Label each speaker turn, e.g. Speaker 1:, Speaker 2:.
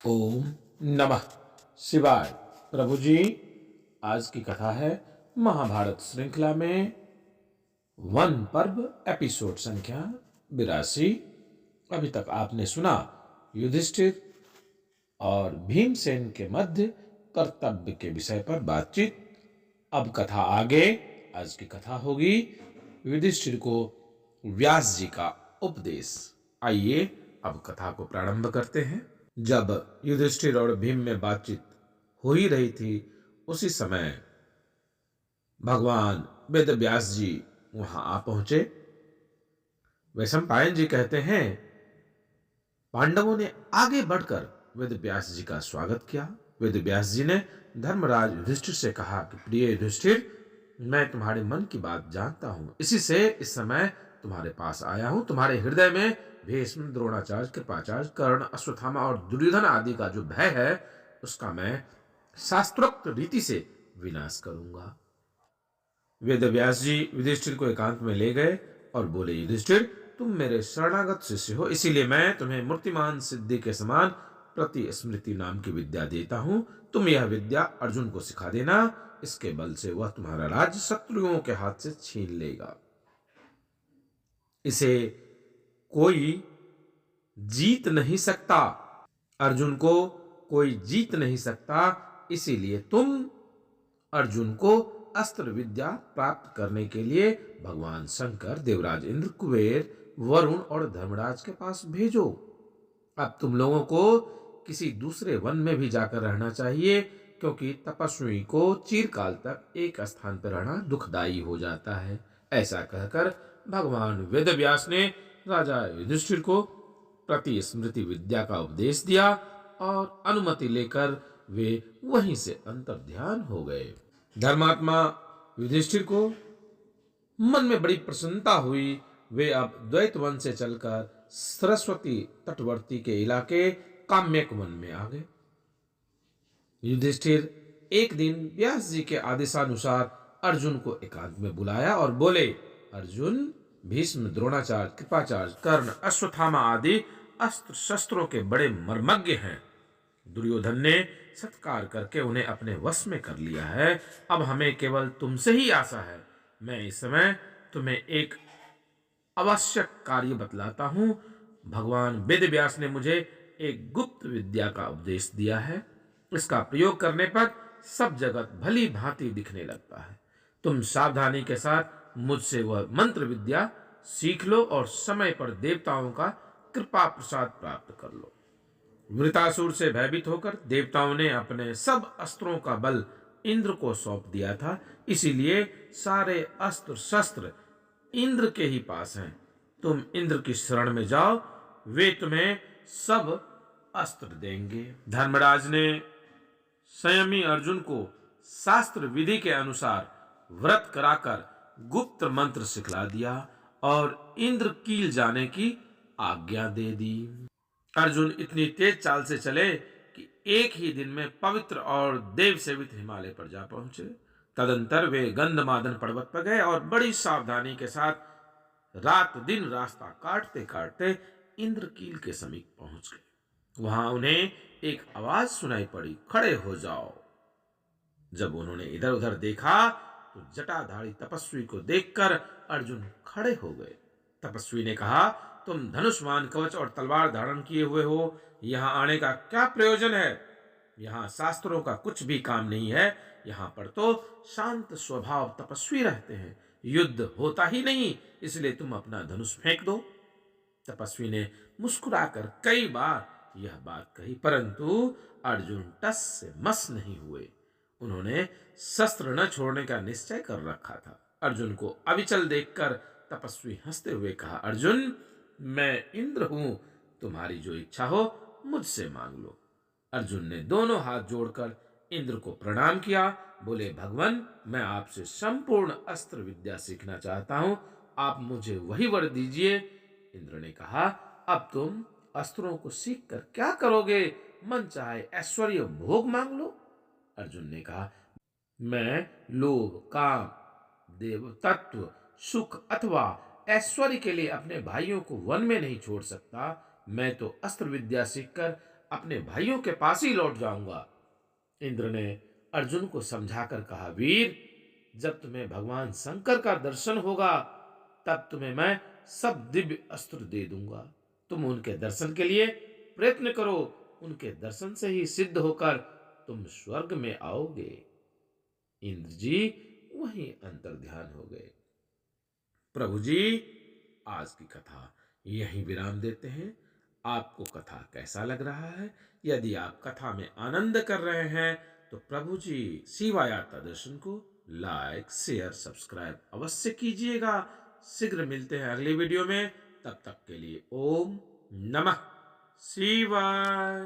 Speaker 1: ओम नमः शिवाय। प्रभु जी, आज की कथा है महाभारत श्रृंखला में वन पर्व एपिसोड संख्या 82। अभी तक आपने सुना युधिष्ठिर और भीमसेन के मध्य कर्तव्य के विषय पर बातचीत। अब कथा आगे। आज की कथा होगी युधिष्ठिर को व्यास जी का उपदेश। आइए अब कथा को प्रारंभ करते हैं। जब युधिष्ठिर और भीम में बातचीत हो ही रही थी, उसी समय भगवान वेद व्यास जी वहां आ पहुंचे। वैशंपायन जी कहते हैं, पांडवों ने आगे बढ़कर वेद व्यास जी का स्वागत किया। वेद व्यास जी ने धर्मराज युधिष्ठिर से कहा कि प्रिय युधिष्ठिर, मैं तुम्हारे मन की बात जानता हूं, इसी से इस समय तुम्हारे पास आया हूं। तुम्हारे हृदय में भीष्म, द्रोणाचार्य, कृपाचार्य, कर्ण, अश्वत्थामा और दुर्योधन आदि का जो भय है, उसका मैं शास्त्रोक्त रीति से विनाश करूंगा। वेद व्यास जी युधिष्ठिर को एकांत में ले गए और बोले, युधिष्ठिर, तुम मेरे शरणागत शिष्य हो, इसीलिए मैं तुम्हें मूर्तिमान सिद्धि के समान प्रति स्मृति नाम की विद्या देता हूं। तुम यह विद्या अर्जुन को सिखा देना, इसके बल से वह तुम्हारा राज्य शत्रुओं के हाथ से छीन लेगा। इसे कोई जीत नहीं सकता, अर्जुन को कोई जीत नहीं सकता। इसीलिए तुम अर्जुन को अस्त्र विद्या प्राप्त करने के लिए भगवान शंकर, देवराज इंद्र, कुबेर, वरुण और धर्मराज के पास भेजो। अब तुम लोगों को किसी दूसरे वन में भी जाकर रहना चाहिए, क्योंकि तपस्वी को चिरकाल तक एक स्थान पर रहना दुखदायी हो जाता है। ऐसा कहकर भगवान वेदव्यास ने राजा युधिष्ठिर को प्रति स्मृति विद्या का उपदेश दिया और अनुमति लेकर वे वहीं से अंतर्ध्यान हो गए। धर्मात्मा युधिष्ठिर को मन में बड़ी प्रसन्नता हुई। वे अब द्वैत वन से चलकर सरस्वती तटवर्ती के इलाके काम्यक वन में आ गए। युधिष्ठिर एक दिन व्यास जी के आदेशानुसार अर्जुन को एकांत में बुलाया और बोले, अर्जुन, भीष्म, द्रोणाचार्य, कृपाचार्य, कर्ण, अश्वत्थामा आदि अस्त्र शस्त्रों के बड़े मर्मज्ञ हैं। दुर्योधन ने सत्कार करके उन्हें अपने वश में कर लिया है। अब हमें केवल तुमसे ही आशा है। मैं इस समय तुम्हें एक आवश्यक कार्य बतलाता हूं। भगवान वेदव्यास ने मुझे एक गुप्त विद्या का उपदेश दिया है। इसका प्रयोग करने पर सब जगत भली भांति दिखने लगता है। तुम सावधानी के साथ मुझसे वह मंत्र विद्या सीख लो और समय पर देवताओं का कृपा प्रसाद प्राप्त कर लो। वृतासुर से भयभीत होकर देवताओं ने अपने सब अस्त्रों का बल इंद्र को सौंप दिया था। इसीलिए सारे अस्त्र शस्त्र इंद्र के ही पास हैं। तुम इंद्र की शरण में जाओ, वे तुम्हें सब अस्त्र देंगे। धर्मराज ने संयमी अर्जुन को शास्त्र विधि के अनुसार व्रत कराकर गुप्त मंत्र सिखला दिया और इंद्र कील जाने की आज्ञा दे दी। अर्जुन इतनी तेज चाल से चले कि एक ही दिन में पवित्र और देव सेवित हिमालय पर जा पहुंचे। तदंतर वे गंधमादन पर्वत पर गए और बड़ी सावधानी के साथ रात दिन रास्ता काटते काटते इंद्रकील के समीप पहुंच गए। वहां उन्हें एक आवाज सुनाई पड़ी, खड़े हो जाओ। जब उन्होंने इधर उधर देखा तो जटाधारी तपस्वी को देखकर अर्जुन खड़े हो गए। तपस्वी ने कहा, तुम धनुष्मान कवच और तलवार धारण किए हुए हो, यहां आने का क्या प्रयोजन है? यहां शास्त्रों का कुछ भी काम नहीं है। यहां पर तो शांत स्वभाव तपस्वी रहते हैं, युद्ध होता ही नहीं, इसलिए तुम अपना धनुष फेंक दो। तपस्वी ने मुस्कुराकर कई बार यह बात कही, परंतु अर्जुन टस से मस नहीं हुए। उन्होंने शस्त्र न छोड़ने का निश्चय कर रखा था। अर्जुन को अविचल देखकर तपस्वी हंसते हुए कहा, अर्जुन, मैं इंद्र हूं, तुम्हारी जो इच्छा हो मुझसे मांग लो। अर्जुन ने दोनों हाथ जोड़कर इंद्र को प्रणाम किया। बोले, भगवान, मैं आपसे संपूर्ण अस्त्र विद्या सीखना चाहता हूं, आप मुझे वही वर दीजिए। इंद्र ने कहा, अब तुम अस्त्रों को सीख कर क्या करोगे? मन चाहे ऐश्वर्य भोग मांग लो। अर्जुन ने कहा, मैं लोभ, काम, देव तत्व, सुख अथवा ऐश्वर्य के लिए अपने भाइयों को वन में नहीं छोड़ सकता। मैं तो अस्त्र विद्या सीखकर अपने भाइयों के पास ही लौट जाऊंगा। इंद्र ने अर्जुन को समझाकर कहा, वीर, जब तुम्हें भगवान शंकर का दर्शन होगा तब तुम्हें मैं सब दिव्य अस्त्र दे दूंगा। तुम उनके दर्शन के लिए प्रयत्न करो, उनके दर्शन से ही सिद्ध होकर तुम स्वर्ग में आओगे। इंद्र जी वहीं अंतर्ध्यान हो गए। प्रभु जी, आज की कथा यहीं विराम देते हैं। आपको कथा कैसा लग रहा है? यदि आप कथा में आनंद कर रहे हैं तो प्रभु जी शिवायात्रा दर्शन को लाइक, शेयर, सब्सक्राइब अवश्य कीजिएगा। शीघ्र मिलते हैं अगली वीडियो में। तब तक के लिए ओम नमः शिवाय।